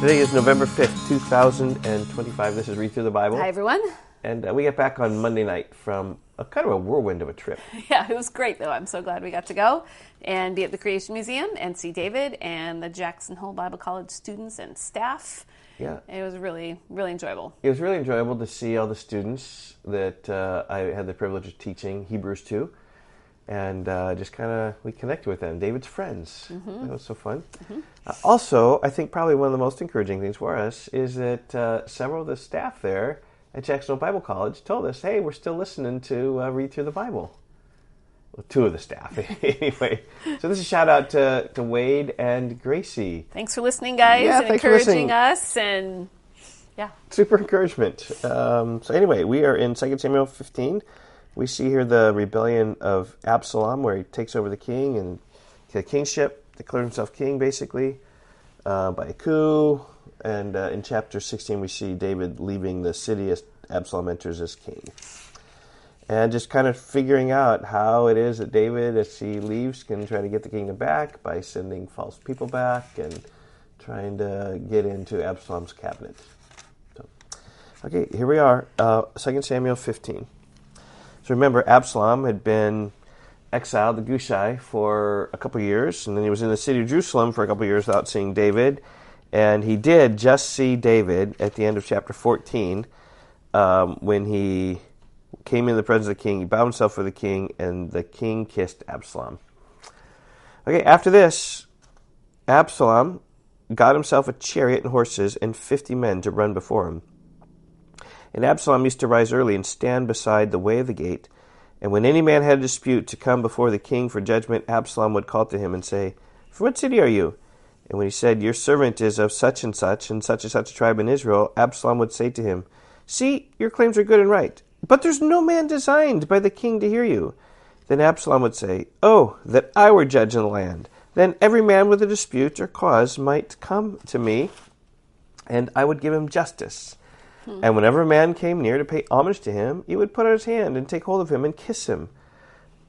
Today is November 5th, 2025. This is Read Through the Bible. Hi, everyone. And we get back on Monday night from a kind of a whirlwind of a trip. Yeah, it was great, though. I'm so glad we got to go and be at the Creation Museum and see David and the Jackson Hole Bible College students and staff. Yeah. It was really, really enjoyable. It was really enjoyable to see all the students that I had the privilege of teaching Hebrews to. And just kind of, we connected with them. David's friends. Mm-hmm. That was so fun. Mm-hmm. Also, I think probably one of the most encouraging things for us is that several of the staff there at Jackson Hole Bible College told us, hey, we're still listening to Read Through the Bible. Well, two of the staff, anyway. So this is a shout out to Wade and Gracie. Thanks for listening, guys, and encouraging us. And yeah. Super encouragement. So anyway, we are in 2 Samuel 15. We see here the rebellion of Absalom, where he takes over the king and the kingship, declares himself king, basically, by a coup. And in chapter 16, we see David leaving the city as Absalom enters as king. And just kind of figuring out how it is that David, as he leaves, can try to get the kingdom back by sending false people back and trying to get into Absalom's cabinet. So, okay, here we are, 2 Samuel 15. So remember, Absalom had been exiled to Gushai for a couple years, and then he was in the city of Jerusalem for a couple years without seeing David. And he did just see David at the end of chapter 14 when he came into the presence of the king. He bowed himself for the king, and the king kissed Absalom. Okay, after this, Absalom got himself a chariot and horses and 50 men to run before him. And Absalom used to rise early and stand beside the way of the gate. And when any man had a dispute to come before the king for judgment, Absalom would call to him and say, "From what city are you?" And when he said, "Your servant is of such and such a tribe in Israel," Absalom would say to him, "See, your claims are good and right, but there's no man designed by the king to hear you." Then Absalom would say, "Oh, that I were judge in the land. Then every man with a dispute or cause might come to me, and I would give him justice." And whenever a man came near to pay homage to him, he would put out his hand and take hold of him and kiss him.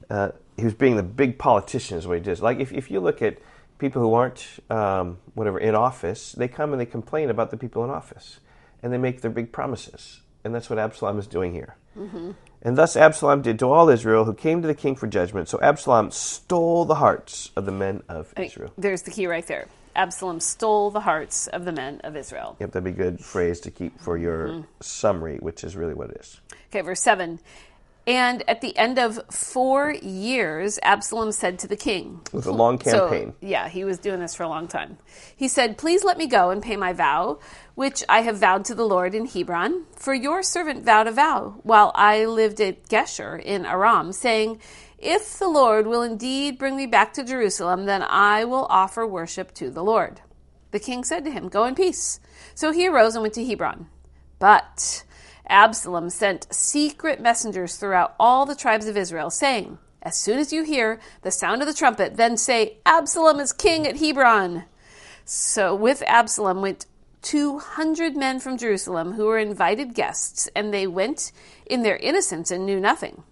He was being the big politician is what he did. Like if you look at people who aren't in office, they come and they complain about the people in office. And they make their big promises. And that's what Absalom is doing here. Mm-hmm. And thus Absalom did to all Israel who came to the king for judgment. So Absalom stole the hearts of the men of Israel. There's the key right there. Absalom stole the hearts of the men of Israel. Yep, that'd be a good phrase to keep for your summary, which is really what it is. Okay, verse 7. And at the end of 4 years, Absalom said to the king. It was a long campaign. So, yeah, he was doing this for a long time. He said, "Please let me go and pay my vow, which I have vowed to the Lord in Hebron. For your servant vowed a vow while I lived at Geshur in Aram, saying, 'If the Lord will indeed bring me back to Jerusalem, then I will offer worship to the Lord.' The king said to him, 'Go in peace.' So he arose and went to Hebron. But Absalom sent secret messengers throughout all the tribes of Israel, saying, 'As soon as you hear the sound of the trumpet, then say, Absalom is king at Hebron.' So with Absalom went 200 men from Jerusalem who were invited guests, and they went in their innocence and knew nothing.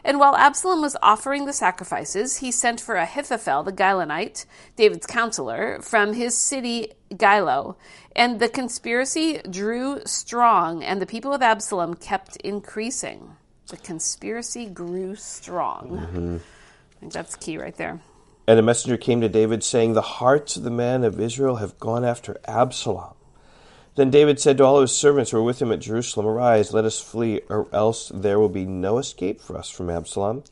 And while Absalom was offering the sacrifices, he sent for Ahithophel the Gilonite, David's counselor, from his city Gilo. And the conspiracy drew strong, and the people of Absalom kept increasing. The conspiracy grew strong. Mm-hmm. I think that's key right there. And a messenger came to David, saying, "The hearts of the men of Israel have gone after Absalom." Then David said to all his servants who were with him at Jerusalem, "Arise, let us flee, or else there will be no escape for us from Absalom.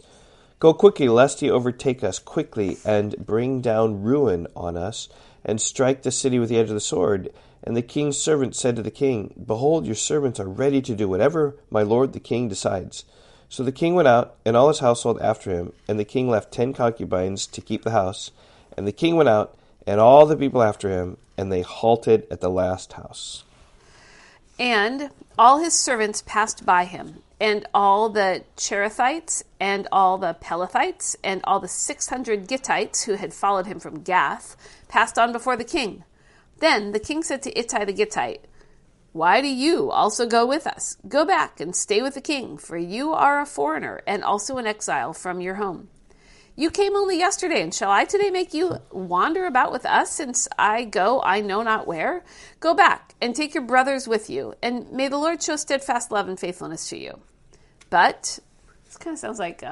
Go quickly, lest he overtake us quickly and bring down ruin on us, and strike the city with the edge of the sword." And the king's servant said to the king, "Behold, your servants are ready to do whatever my lord the king decides." So the king went out, and all his household after him, and the king left 10 concubines to keep the house. And the king went out, and all the people after him, and they halted at the last house. And all his servants passed by him, and all the Cherethites, and all the Pelethites, and all the 600 Gittites who had followed him from Gath, passed on before the king. Then the king said to Ittai the Gittite, "Why do you also go with us? Go back and stay with the king, for you are a foreigner and also an exile from your home." You came only yesterday, and shall I today make you wander about with us, since I go I know not where? Go back, and take your brothers with you, and may the Lord show steadfast love and faithfulness to you. But, this kind of sounds like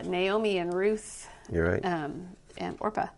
Naomi and Ruth. You're right. And Orpah.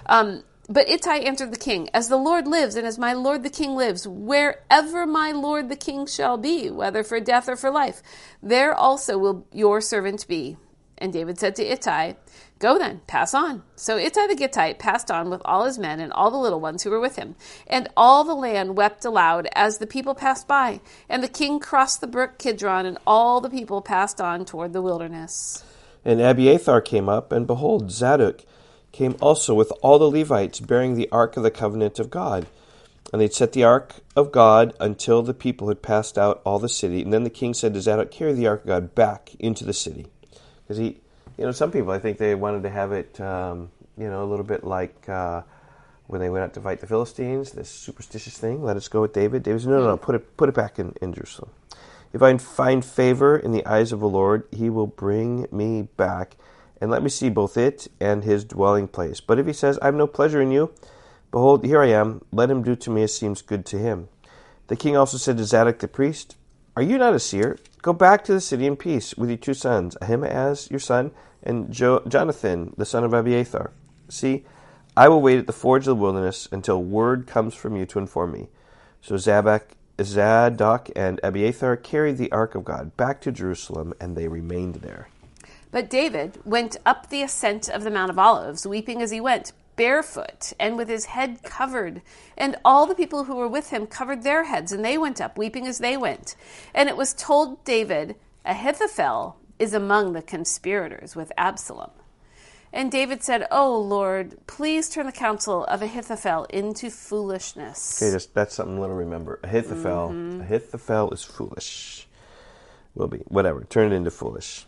But Ittai answered the king, as the Lord lives, and as my lord the king lives, wherever my lord the king shall be, whether for death or for life, there also will your servant be. And David said to Ittai, go then, pass on. So Ittai the Gittite passed on with all his men and all the little ones who were with him. And all the land wept aloud as the people passed by. And the king crossed the brook Kidron, and all the people passed on toward the wilderness. And Abiathar came up, and behold, Zadok came also with all the Levites, bearing the ark of the covenant of God. And they'd set the ark of God until the people had passed out all the city. And then the king said to Zadok, carry the ark of God back into the city. Because some people, I think they wanted to have it, a little bit like when they went out to fight the Philistines, this superstitious thing. Let us go with David. David said, no, put it back in Jerusalem. If I find favor in the eyes of the Lord, he will bring me back, and let me see both it and his dwelling place. But if he says, I have no pleasure in you, behold, here I am. Let him do to me as seems good to him. The king also said to Zadok the priest, are you not a seer? Go back to the city in peace with your 2 sons, Ahimaaz your son, and Jonathan the son of Abiathar. See, I will wait at the forge of the wilderness until word comes from you to inform me. So Zadok and Abiathar carried the ark of God back to Jerusalem, and they remained there. But David went up the ascent of the Mount of Olives, weeping as he went, barefoot, and with his head covered. And all the people who were with him covered their heads, and they went up, weeping as they went. And it was told David, Ahithophel is among the conspirators with Absalom. And David said, O Lord, please turn the counsel of Ahithophel into foolishness. Okay, that's something little to remember. Ahithophel is foolish. Will be. Whatever. Turn it into foolish.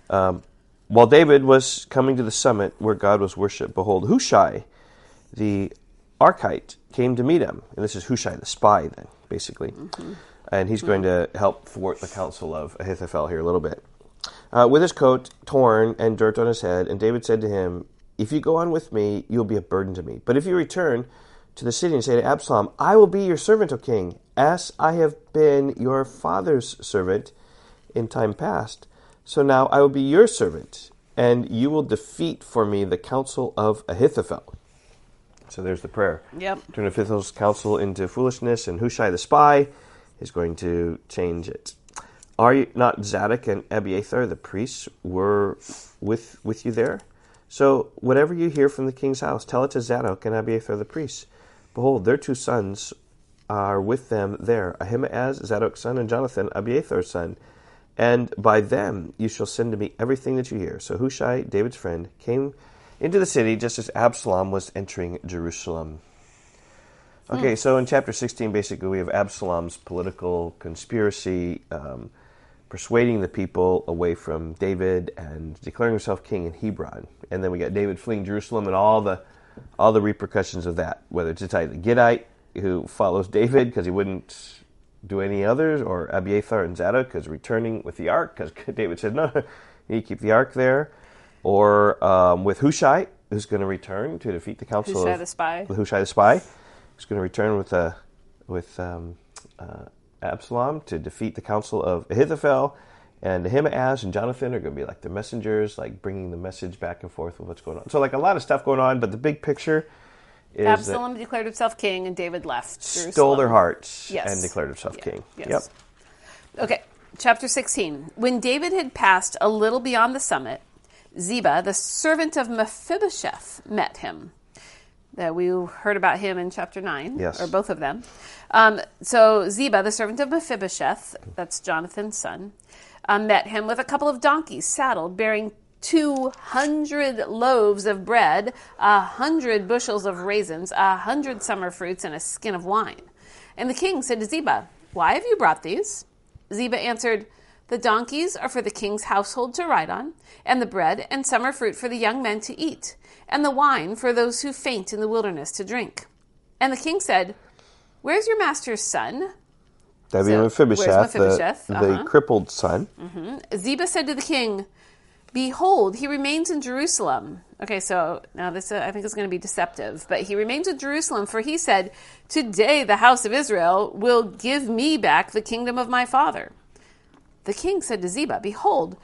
While David was coming to the summit where God was worshipped, behold, Hushai, the Archite, came to meet him. And this is Hushai, the spy, then, basically. Mm-hmm. And he's going to help thwart the counsel of Ahithophel here a little bit. With his coat torn and dirt on his head, and David said to him, if you go on with me, you'll be a burden to me. But if you return to the city and say to Absalom, I will be your servant, O king, as I have been your father's servant in time past. So now I will be your servant, and you will defeat for me the counsel of Ahithophel. So there's the prayer. Yep. Turn Ahithophel's counsel into foolishness, and Hushai the spy is going to change it. Are you not Zadok and Abiathar, the priests, were with you there? So whatever you hear from the king's house, tell it to Zadok and Abiathar the priests. Behold, their 2 sons are with them there, Ahimaaz, Zadok's son, and Jonathan, Abiathar's son. And by them you shall send to me everything that you hear. So Hushai, David's friend, came into the city just as Absalom was entering Jerusalem. Okay, so in chapter 16, basically, we have Absalom's political conspiracy, persuading the people away from David and declaring himself king in Hebron. And then we got David fleeing Jerusalem and all the repercussions of that, whether it's Ittai the Gittite, who follows David because he wouldn't do any others, or Abiathar and Zadok because returning with the ark, because David said, no, you need to keep the ark there. Or with Hushai, who's going to return to defeat the council Hushai of... the spy. Hushai the spy, who's going to return with Absalom to defeat the council of Ahithophel. And Ahimaaz and Jonathan are going to be like the messengers, like bringing the message back and forth with what's going on. So like a lot of stuff going on, but the big picture is Absalom declared himself king, and David left Jerusalem. Stole their hearts Yes. and declared himself king. Yes. Yep. Okay, chapter 16. When David had passed a little beyond the summit, Ziba, the servant of Mephibosheth, met him. We heard about him in chapter 9, Yes. or both of them. So Ziba, the servant of Mephibosheth, that's Jonathan's son, met him with a couple of donkeys saddled, bearing 200 loaves of bread, 100 bushels of raisins, 100 summer fruits, and a skin of wine. And the king said to Ziba, why have you brought these? Ziba answered, the donkeys are for the king's household to ride on, and the bread and summer fruit for the young men to eat, and the wine for those who faint in the wilderness to drink. And the king said, where's your master's son? That'd be So, Mephibosheth, where's Mephibosheth? the crippled son. Mm-hmm. Ziba said to the king, Behold, he remains in Jerusalem. Okay, so now this I think is going to be deceptive, but he remains in Jerusalem, for he said, today the house of Israel will give me back the kingdom of my father. The king said to Ziba, behold,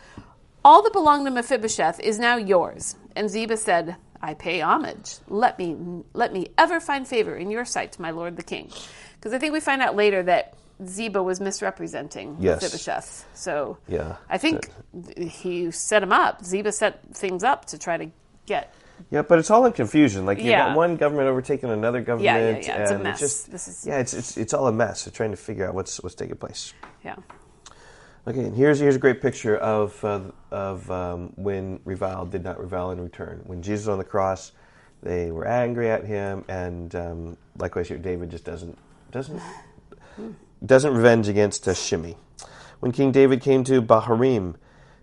all that belonged to Mephibosheth is now yours. And Ziba said, I pay homage. Let me ever find favor in your sight, my lord the king. Because I think we find out later that Ziba was misrepresenting Mephibosheth. So yeah. I think he set him up. Ziba set things up to try to get... Yeah, but it's all in confusion. Like, you've got one government overtaking another government. Yeah. It's a mess. It's all a mess. They're trying to figure out what's taking place. Yeah. Okay, and here's a great picture of when revile did not revile in return. When Jesus was on the cross, they were angry at him, and likewise here, David just doesn't revenge against Shimei. When King David came to Bahurim,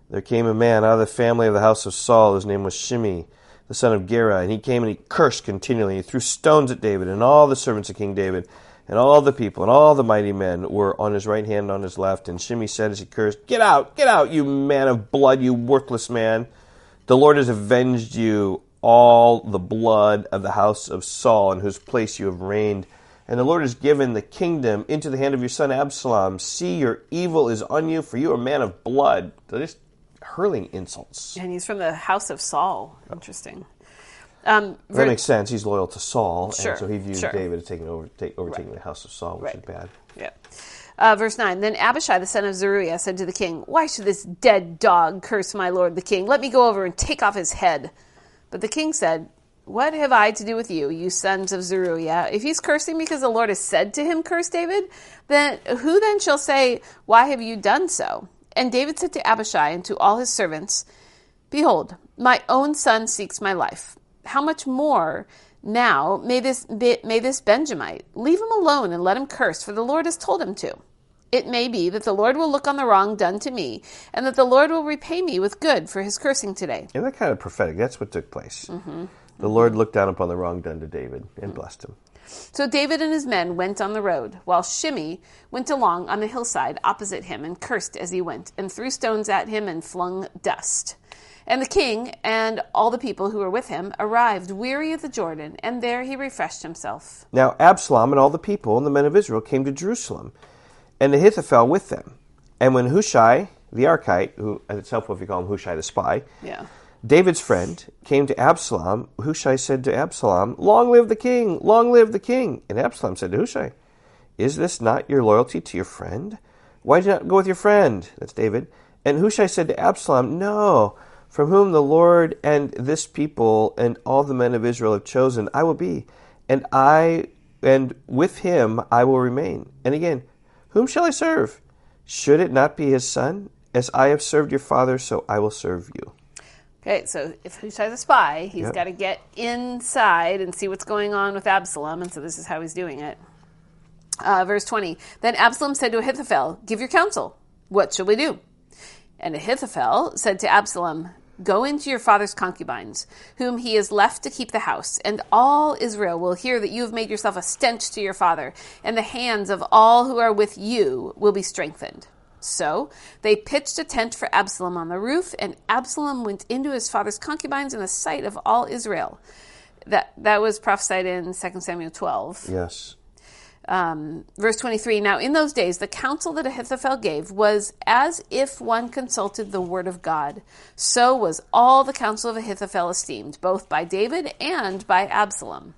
there came a man out of the family of the house of Saul. His name was Shimei, the son of Gera, and he came and he cursed continually. He threw stones at David and all the servants of King David, and all the people and all the mighty men were on his right hand and on his left. And Shimei said as he cursed, get out, you man of blood, you worthless man. The Lord has avenged you all the blood of the house of Saul, in whose place you have reigned. And the Lord has given the kingdom into the hand of your son Absalom. See, your evil is on you, for you are a man of blood. They're just hurling insults. And he's from the house of Saul. Interesting. That makes sense. He's loyal to Saul, Sure, and so he views sure. David as overtaking the house of Saul, which is bad. Yeah. Verse 9, then Abishai, the son of Zeruiah, said to the king, why should this dead dog curse my lord the king? Let me go over and take off his head. But the king said, what have I to do with you, you sons of Zeruiah? If he's cursing because the Lord has said to him, curse David, then who then shall say, why have you done so? And David said to Abishai and to all his servants, behold, my own son seeks my life. How much more now may this Benjamite? Leave him alone and let him curse, for the Lord has told him to. It may be that the Lord will look on the wrong done to me, and that the Lord will repay me with good for his cursing today. And that kind of prophetic. That's what took place. The Lord looked down upon the wrong done to David and blessed him. So David and his men went on the road, while Shimei went along on the hillside opposite him and cursed as he went, and threw stones at him and flung dust. And the king and all the people who were with him arrived weary of the Jordan, and there he refreshed himself. Now Absalom and all the people and the men of Israel came to Jerusalem, and Ahithophel with them. And when Hushai the Archite, who it's helpful if you call him Hushai the spy, David's friend, came to Absalom, Hushai said to Absalom, long live the king, long live the king. And Absalom said to Hushai, is this not your loyalty to your friend? Why do you not go with your friend? That's David. And Hushai said to Absalom, no, from whom the Lord and this people and all the men of Israel have chosen, I will be, and with him I will remain. And again, whom shall I serve? Should it not be his son? As I have served your father, so I will serve you. Okay, so if Hushai's a spy, he's got to get inside and see what's going on with Absalom, and so this is how he's doing it. Verse 20, then Absalom said to Ahithophel, give your counsel. What shall we do? And Ahithophel said to Absalom, go into your father's concubines, whom he has left to keep the house, and all Israel will hear that you have made yourself a stench to your father, and the hands of all who are with you will be strengthened. So they pitched a tent for Absalom on the roof, and Absalom went into his father's concubines in the sight of all Israel. That was prophesied in 2 Samuel 12. Yes. Verse 23, now in those days the counsel that Ahithophel gave was as if one consulted the word of God. So was all the counsel of Ahithophel esteemed, both by David and by Absalom.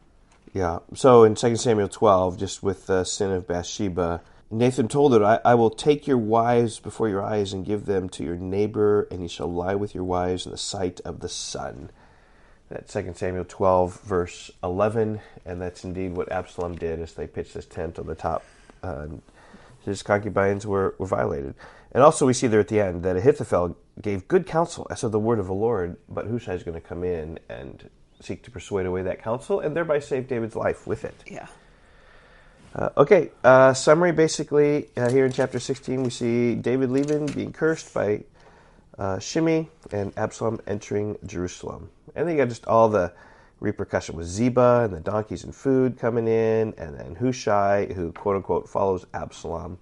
Yeah, so in 2 Samuel 12, just with the sin of Bathsheba, Nathan told her, I will take your wives before your eyes and give them to your neighbor, and he shall lie with your wives in the sight of the sun. That's 2 Samuel 12, verse 11, and that's indeed what Absalom did as they pitched this tent on the top. His concubines were violated. And also we see there at the end that Ahithophel gave good counsel as of the word of the Lord, but Hushai is going to come in and seek to persuade away that counsel and thereby save David's life with it. Yeah. Summary basically, here in chapter 16 we see David leaving, being cursed by Shimei, and Absalom entering Jerusalem. And then you got just all the repercussion with Ziba and the donkeys and food coming in, and then Hushai, who quote-unquote follows Absalom,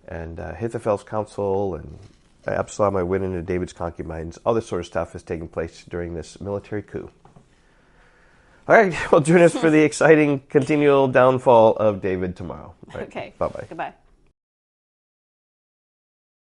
and Ahithophel's counsel, and Absalom might win into David's concubines. All this sort of stuff is taking place during this military coup. All right, well, join us for the exciting continual downfall of David tomorrow. All right, Okay. bye-bye. Goodbye.